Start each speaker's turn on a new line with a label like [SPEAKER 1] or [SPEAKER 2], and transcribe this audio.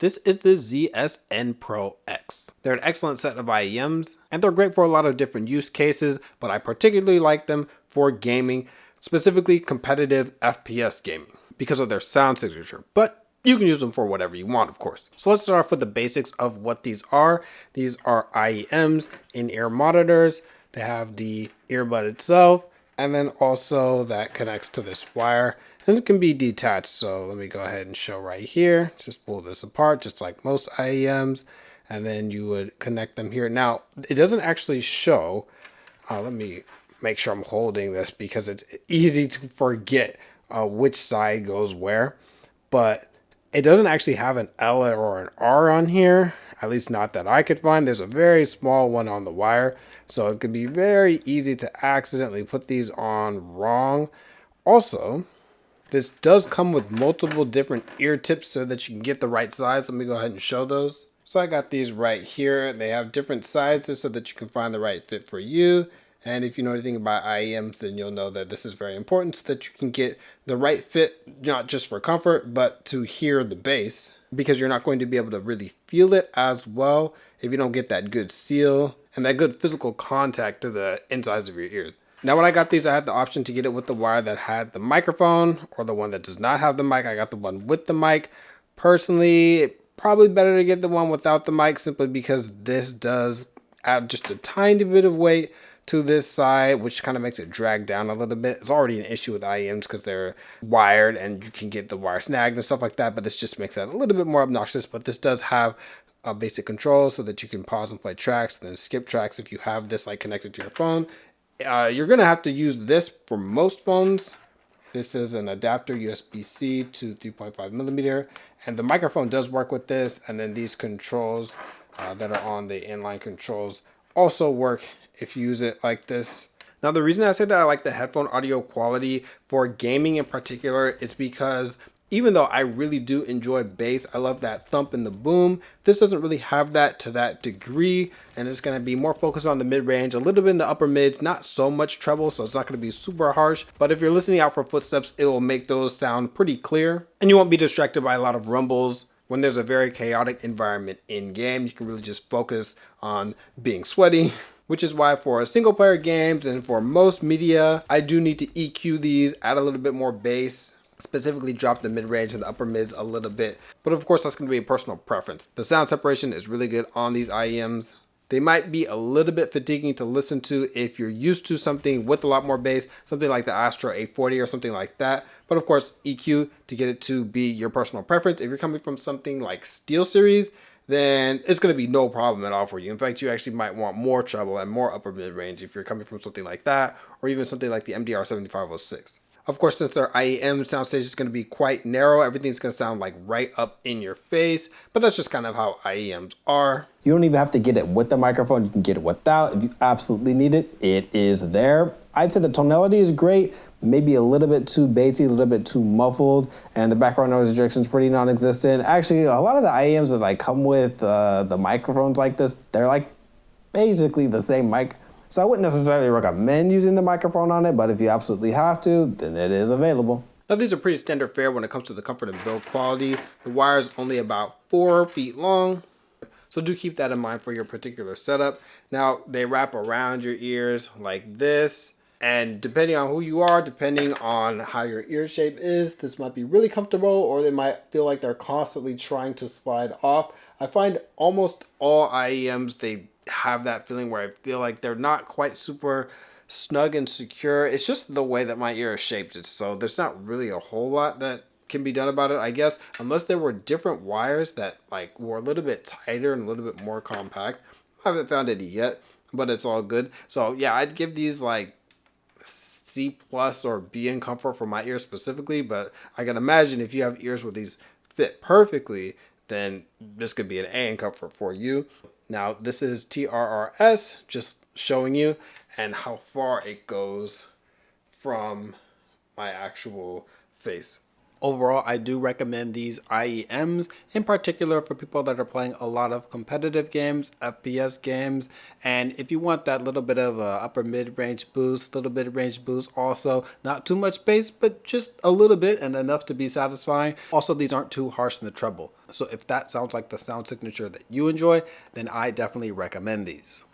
[SPEAKER 1] This is the ZSN Pro X. They're an excellent set of IEMs, and they're great for a lot of different use cases, but I particularly like them for gaming, specifically competitive FPS gaming, because of their sound signature. But you can use them for whatever you want, of course. So let's start off with the basics of what these are. These are IEMs, in-ear monitors. They have the earbud itself, and then also that connects to this wire. And it can be detached, so let me go ahead and show right here. Just pull this apart, just like most IEMs, and then you would connect them here. Now, it doesn't actually show. Let me make sure I'm holding this because it's easy to forget which side goes where. But it doesn't actually have an L or an R on here, at least not that I could find. There's a very small one on the wire, so it could be very easy to accidentally put these on wrong. Also, this does come with multiple different ear tips so that you can get the right size. Let me go ahead and show those. So I got these right here. They have different sizes so that you can find the right fit for you. And if you know anything about IEMs, then you'll know that this is very important so that you can get the right fit, not just for comfort, but to hear the bass, because you're not going to be able to really feel it as well if you don't get that good seal and that good physical contact to the insides of your ears. Now, when I got these, I had the option to get it with the wire that had the microphone or the one that does not have the mic. I got the one with the mic. Personally, probably better to get the one without the mic simply because this does add just a tiny bit of weight to this side, which kind of makes it drag down a little bit. It's already an issue with IEMs because they're wired and you can get the wire snagged and stuff like that, but this just makes that a little bit more obnoxious. But this does have a basic control so that you can pause and play tracks and then skip tracks if you have this like connected to your phone. You're going to have to use this for most phones. This is an adapter USB-C to 3.5 millimeter, and the microphone does work with this. And then these controls that are on the inline controls also work if you use it like this. Now, the reason I say that I like the headphone audio quality for gaming in particular is because even though I really do enjoy bass, I love that thump and the boom. This doesn't really have that to that degree, and it's going to be more focused on the mid-range, a little bit in the upper mids, not so much treble, so it's not going to be super harsh. But if you're listening out for footsteps, it will make those sound pretty clear, and you won't be distracted by a lot of rumbles. When there's a very chaotic environment in game, you can really just focus on being sweaty, which is why for single player games and for most media, I do need to EQ these, add a little bit more bass, specifically drop the mid-range and the upper mids a little bit. But of course, that's going to be a personal preference. The sound separation is really good on these IEMs. They might be a little bit fatiguing to listen to if you're used to something with a lot more bass, something like the Astro 840 or something like that. But of course, EQ to get it to be your personal preference. If you're coming from something like SteelSeries, then it's going to be no problem at all for you. In fact, you actually might want more treble and more upper mid-range if you're coming from something like that, or even something like the MDR 7506. Of course, since their IEM soundstage is going to be quite narrow, everything's going to sound like right up in your face, but that's just kind of how IEMs are.
[SPEAKER 2] You don't even have to get it with the microphone. You can get it without. If you absolutely need it, it is there. I'd say the tonality is great, maybe a little bit too bassy, a little bit too muffled, and the background noise rejection is pretty non-existent. Actually, a lot of the IEMs that like come with the microphones like this, they're like basically the same mic. So I wouldn't necessarily recommend using the microphone on it, but if you absolutely have to, then it is available.
[SPEAKER 1] Now, these are pretty standard fare when it comes to the comfort and build quality. The wire is only about 4 feet long, so do keep that in mind for your particular setup. Now, they wrap around your ears like this, and depending on who you are, depending on how your ear shape is, this might be really comfortable, or they might feel like they're constantly trying to slide off. I find almost all IEMs, they have that feeling where I feel like they're not quite super snug and secure. It's just the way that my ear is shaped. So there's not really a whole lot that can be done about it, I guess, unless there were different wires that like were a little bit tighter and a little bit more compact. I haven't found any yet, but it's all good. So yeah, I'd give these like C+ or B in comfort for my ears specifically, but I can imagine if you have ears where these fit perfectly, then this could be an A in comfort for you. Now, this is TRRS, just showing you, and how far it goes from my actual face. Overall, I do recommend these IEMs, in particular for people that are playing a lot of competitive games, FPS games, and if you want that little bit of a upper mid-range boost, little bit of range boost also, not too much bass, but just a little bit and enough to be satisfying. Also, these aren't too harsh in the treble. So if that sounds like the sound signature that you enjoy, then I definitely recommend these.